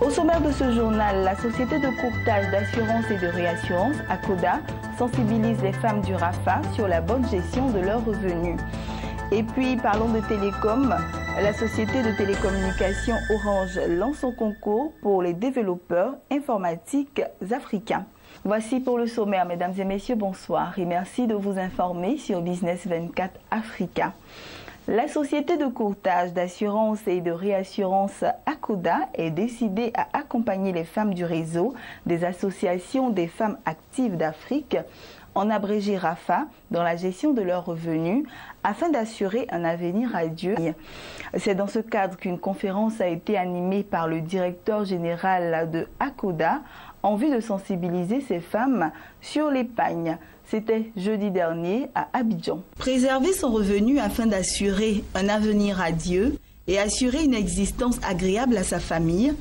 Au sommaire de ce journal, la société de courtage d'assurance et de réassurance, ACODA, sensibilise les femmes du RAFA sur la bonne gestion de leurs revenus. Et puis, parlons de télécom. La société de télécommunications Orange lance son concours pour les développeurs informatiques africains. Voici pour le sommaire, mesdames et messieurs, bonsoir et merci de vous informer sur Business 24 Africa. La société de courtage d'assurance et de réassurance ACODA est décidée à accompagner les femmes du réseau des associations des femmes actives d'Afrique, en abrégé RAFA, dans la gestion de leurs revenus afin d'assurer un avenir radieux. C'est dans ce cadre qu'une conférence a été animée par le directeur général de ACODA en vue de sensibiliser ces femmes sur l'épargne. C'était jeudi dernier à Abidjan. Préserver son revenu afin d'assurer un avenir radieux et assurer une existence agréable à sa famille,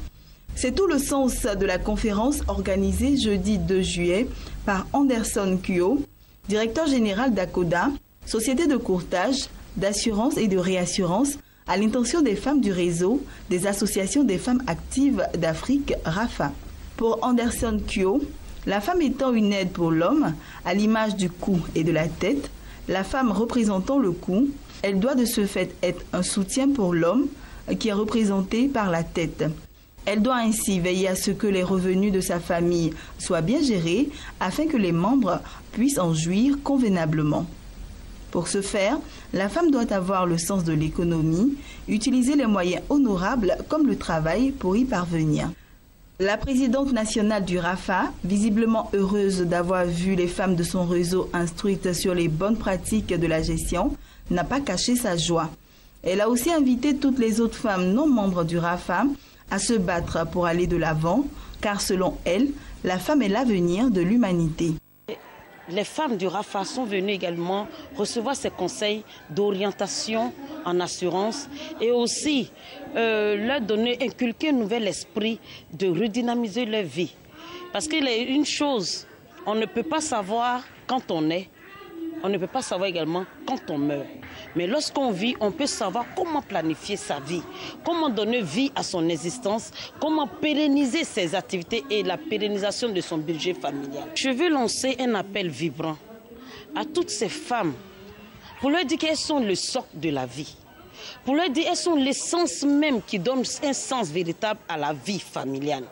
c'est tout le sens de la conférence organisée jeudi 2 juillet par Anderson Kuo, directeur général d'ACODA, société de courtage, d'assurance et de réassurance, à l'intention des femmes du réseau des associations des femmes actives d'Afrique, RAFA. Pour Anderson Kuo, la femme étant une aide pour l'homme, à l'image du cou et de la tête, la femme représentant le cou, elle doit de ce fait être un soutien pour l'homme qui est représenté par la tête. Elle doit ainsi veiller à ce que les revenus de sa famille soient bien gérés afin que les membres puissent en jouir convenablement. Pour ce faire, la femme doit avoir le sens de l'économie, utiliser les moyens honorables comme le travail pour y parvenir. La présidente nationale du RAFA, visiblement heureuse d'avoir vu les femmes de son réseau instruites sur les bonnes pratiques de la gestion, n'a pas caché sa joie. Elle a aussi invité toutes les autres femmes non membres du RAFA à se battre pour aller de l'avant, car selon elle, la femme est l'avenir de l'humanité. Les femmes du RAFA sont venues également recevoir ces conseils d'orientation en assurance et aussi leur donner, inculquer un nouvel esprit de redynamiser leur vie. Parce qu'il y a une chose, on ne peut pas savoir quand on est, on ne peut pas savoir également quand on meurt. Mais lorsqu'on vit, on peut savoir comment planifier sa vie, comment donner vie à son existence, comment pérenniser ses activités et la pérennisation de son budget familial. Je veux lancer un appel vibrant à toutes ces femmes pour leur dire qu'elles sont le socle de la vie. Pour leur dire qu'elles sont l'essence même qui donne un sens véritable à la vie familiale.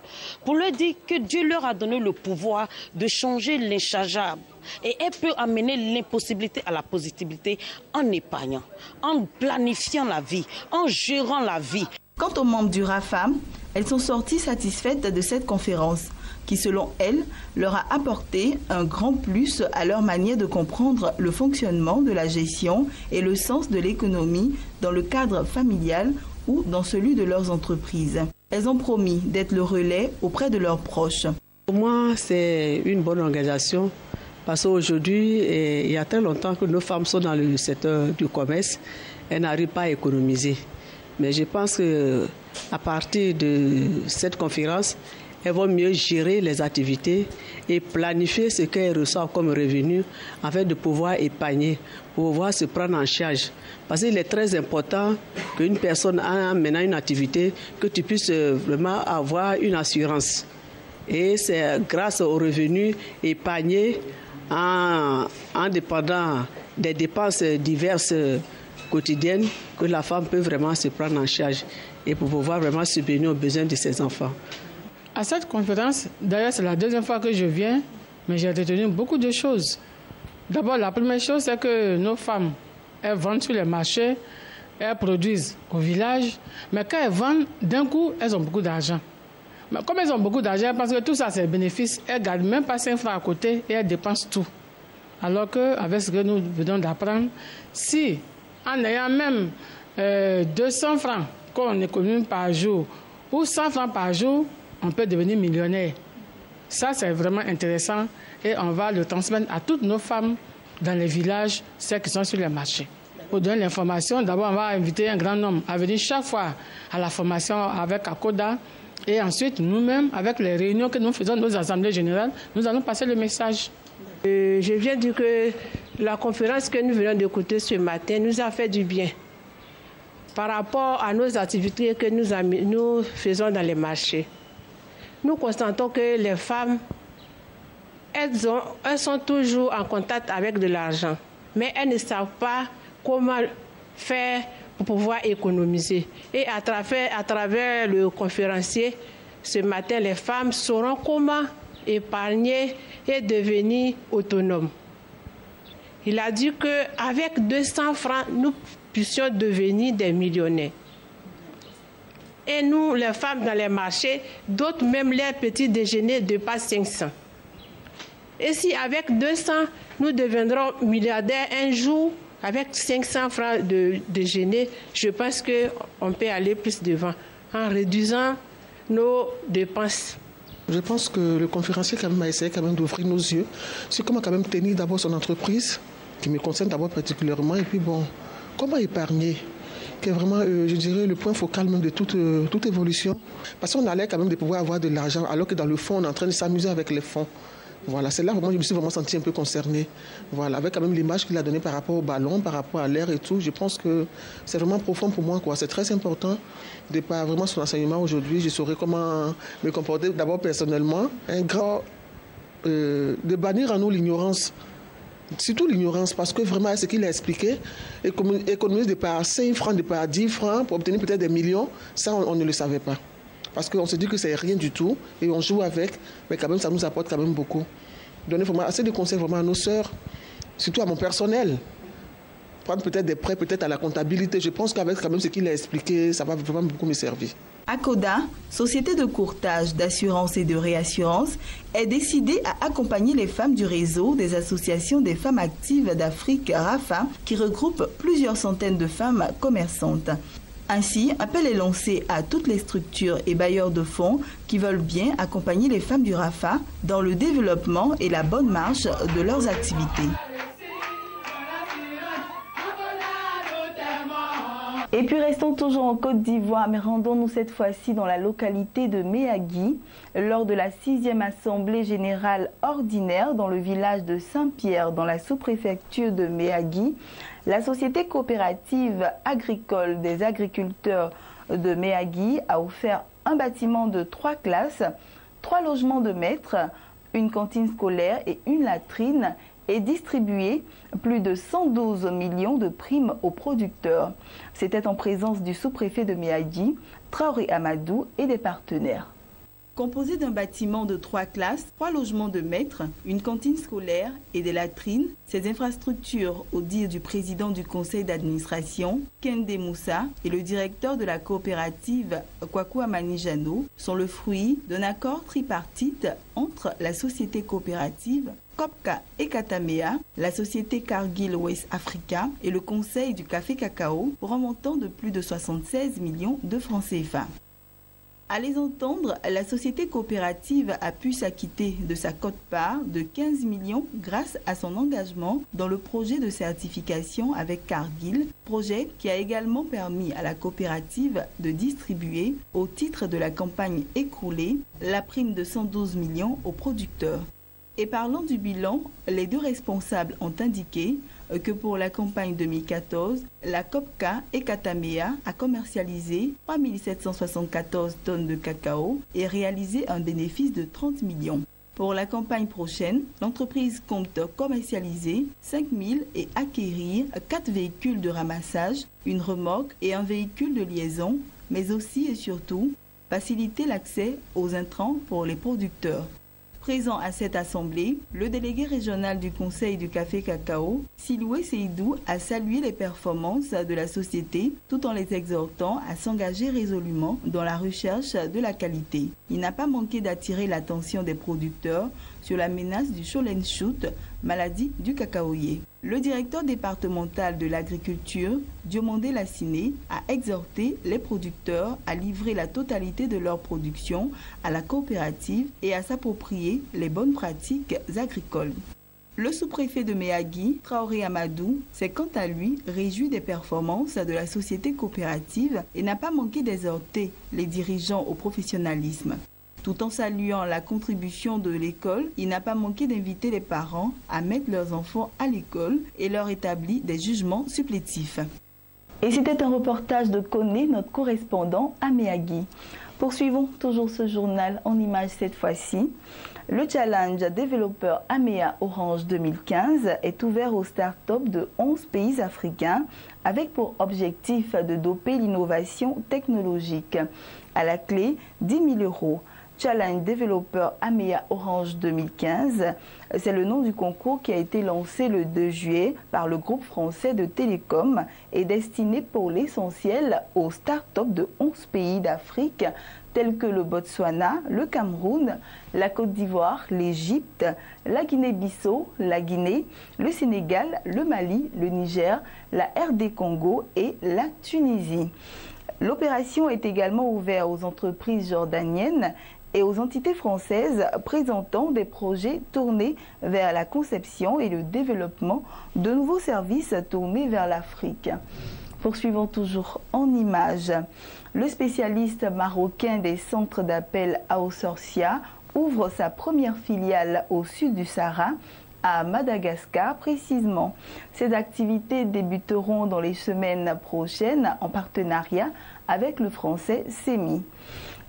Pour leur dire que Dieu leur a donné le pouvoir de changer l'inchangeable. Et elle peut amener l'impossibilité à la possibilité en épargnant, en planifiant la vie, en gérant la vie. Quant aux membres du RAFA, elles sont sorties satisfaites de cette conférence qui, selon elles, leur a apporté un grand plus à leur manière de comprendre le fonctionnement de la gestion et le sens de l'économie dans le cadre familial ou dans celui de leurs entreprises. Elles ont promis d'être le relais auprès de leurs proches. Pour moi, c'est une bonne organisation. Parce qu'aujourd'hui, il y a très longtemps que nos femmes sont dans le secteur du commerce, elles n'arrivent pas à économiser. Mais je pense qu'à partir de cette conférence, elles vont mieux gérer les activités et planifier ce qu'elles reçoivent comme revenu afin de pouvoir épargner, pour pouvoir se prendre en charge. Parce qu'il est très important qu'une personne a maintenant une activité, que tu puisses vraiment avoir une assurance. Et c'est grâce aux revenus épargnés en dépendant des dépenses diverses quotidiennes que la femme peut vraiment se prendre en charge et pour pouvoir vraiment subvenir aux besoins de ses enfants. À cette conférence, d'ailleurs c'est la deuxième fois que je viens, mais j'ai retenu beaucoup de choses. D'abord, la première chose, c'est que nos femmes, elles vendent sur les marchés, elles produisent au village, mais quand elles vendent, d'un coup, elles ont beaucoup d'argent. Mais comme elles ont beaucoup d'argent, parce que tout ça c'est bénéfice, elles ne gardent même pas 5 francs à côté et elles dépensent tout. Alors qu'avec ce que nous venons d'apprendre, si en ayant même 200 francs qu'on économise par jour ou 100 francs par jour, on peut devenir millionnaire. Ça c'est vraiment intéressant et on va le transmettre à toutes nos femmes dans les villages, celles qui sont sur les marchés. Pour donner l'information, d'abord on va inviter un grand nombre à venir chaque fois à la formation avec ACODA. Et ensuite, nous-mêmes, avec les réunions que nous faisons, nos assemblées générales, nous allons passer le message. Je viens dire que la conférence que nous venons d'écouter ce matin nous a fait du bien par rapport à nos activités que nous faisons dans les marchés. nous constatons que les femmes, elles sont toujours en contact avec de l'argent, mais elles ne savent pas comment faire pour pouvoir économiser. Et à travers le conférencier, ce matin, les femmes sauront comment épargner et devenir autonomes. Il a dit qu'avec 200 francs, nous puissions devenir des millionnaires. Et nous, les femmes dans les marchés, d'autres même les petits déjeuners dépassent 500. Et si avec 200, nous deviendrons milliardaires un jour, avec 500 francs de déjeuner, je pense qu'on peut aller plus devant en réduisant nos dépenses. Je pense que le conférencier quand même a essayé quand même d'ouvrir nos yeux sur comment quand même tenir d'abord son entreprise, qui me concerne d'abord particulièrement, et puis bon, comment épargner, qui est vraiment, je dirais, le point focal même de toute évolution. Parce qu'on a l'air quand même de pouvoir avoir de l'argent, alors que dans le fond, on est en train de s'amuser avec les fonds. Voilà, c'est là où je me suis vraiment senti un peu concernée. Voilà, avec quand même l'image qu'il a donnée par rapport au ballon, par rapport à l'air et tout. Je pense que c'est vraiment profond pour moi, quoi. C'est très important de par vraiment son enseignement aujourd'hui. Je saurais comment me comporter d'abord personnellement. De bannir en nous l'ignorance. Surtout l'ignorance, parce que vraiment, ce qu'il a expliqué, économiser de par 5 francs, de par 10 francs pour obtenir peut-être des millions, ça, on ne le savait pas. Parce qu'on se dit que c'est rien du tout et on joue avec, mais quand même ça nous apporte quand même beaucoup. Donner vraiment assez de conseils vraiment à nos sœurs, surtout à mon personnel. Prendre peut-être des prêts, peut-être à la comptabilité. Je pense qu'avec quand même ce qu'il a expliqué, ça va vraiment beaucoup me servir. ACODA, société de courtage, d'assurance et de réassurance, est décidée à accompagner les femmes du réseau des associations des femmes actives d'Afrique, RAFA, qui regroupe plusieurs centaines de femmes commerçantes. Ainsi, appel est lancé à toutes les structures et bailleurs de fonds qui veulent bien accompagner les femmes du RAFA dans le développement et la bonne marche de leurs activités. Et puis restons toujours en Côte d'Ivoire, mais rendons-nous cette fois-ci dans la localité de Méagui, lors de la 6e Assemblée Générale Ordinaire dans le village de Saint-Pierre, dans la sous-préfecture de Méagui. La société coopérative agricole des agriculteurs de Méagui a offert un bâtiment de 3 classes, 3 logements de maîtres, une cantine scolaire et une latrine, et distribué plus de 112 millions de primes aux producteurs. C'était en présence du sous-préfet de Méagui, Traoré Amadou, et des partenaires. Composé d'un bâtiment de 3 classes, 3 logements de maîtres, une cantine scolaire et des latrines, ces infrastructures, au dire du président du conseil d'administration, Kende Moussa, et le directeur de la coopérative Kwaku Amani Jano, sont le fruit d'un accord tripartite entre la société coopérative Copca et Katamea, la société Cargill West Africa et le conseil du café cacao pour un montant de plus de 76 millions de francs CFA. À les entendre, la société coopérative a pu s'acquitter de sa quote-part de 15 millions grâce à son engagement dans le projet de certification avec Cargill, projet qui a également permis à la coopérative de distribuer, au titre de la campagne écoulée, la prime de 112 millions aux producteurs. Et parlant du bilan, les deux responsables ont indiqué que pour la campagne 2014, la Copca et Katamea a commercialisé 3 774 tonnes de cacao et réalisé un bénéfice de 30 millions. Pour la campagne prochaine, l'entreprise compte commercialiser 5 000 et acquérir 4 véhicules de ramassage, une remorque et un véhicule de liaison, mais aussi et surtout faciliter l'accès aux intrants pour les producteurs. Présent à cette assemblée, le délégué régional du Conseil du café cacao, Siloué Seydou, a salué les performances de la société tout en les exhortant à s'engager résolument dans la recherche de la qualité. Il n'a pas manqué d'attirer l'attention des producteurs sur la menace du Sholenshut, maladie du cacaoyer. Le directeur départemental de l'agriculture, Diomandé Lassiné, a exhorté les producteurs à livrer la totalité de leur production à la coopérative et à s'approprier les bonnes pratiques agricoles. Le sous-préfet de Méagui, Traoré Amadou, s'est quant à lui réjoui des performances de la société coopérative et n'a pas manqué d'exhorter les dirigeants au professionnalisme. Tout en saluant la contribution de l'école, il n'a pas manqué d'inviter les parents à mettre leurs enfants à l'école et leur établit des jugements supplétifs. Et c'était un reportage de Koné, notre correspondant à Méagui. Poursuivons toujours ce journal en images cette fois-ci. Le challenge développeur AMEA Orange 2015 est ouvert aux startups de 11 pays africains avec pour objectif de doper l'innovation technologique. À la clé, 10 000 €. Challenge développeur AMEA Orange 2015, c'est le nom du concours qui a été lancé le 2 juillet par le groupe français de télécom et destiné pour l'essentiel aux startups de 11 pays d'Afrique tels que le Botswana, le Cameroun, la Côte d'Ivoire, l'Égypte, la Guinée-Bissau, la Guinée, le Sénégal, le Mali, le Niger, la RD Congo et la Tunisie. L'opération est également ouverte aux entreprises jordaniennes et aux entités françaises présentant des projets tournés vers la conception et le développement de nouveaux services tournés vers l'Afrique. Poursuivons toujours en images. Le spécialiste marocain des centres d'appel Aosorcia ouvre sa première filiale au sud du Sahara, à Madagascar précisément. Ces activités débuteront dans les semaines prochaines en partenariat avec le français SEMI.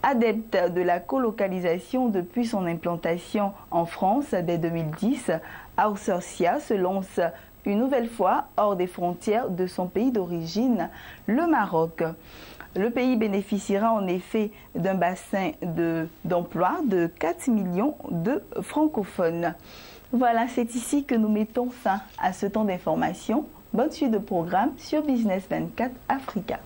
Adepte de la colocalisation depuis son implantation en France dès 2010, Aosorcia se lance une nouvelle fois hors des frontières de son pays d'origine, le Maroc. Le pays bénéficiera en effet d'un bassin d'emploi de 4 millions de francophones. Voilà, c'est ici que nous mettons fin à ce temps d'information. Bonne suite de programme sur Business 24 Africa.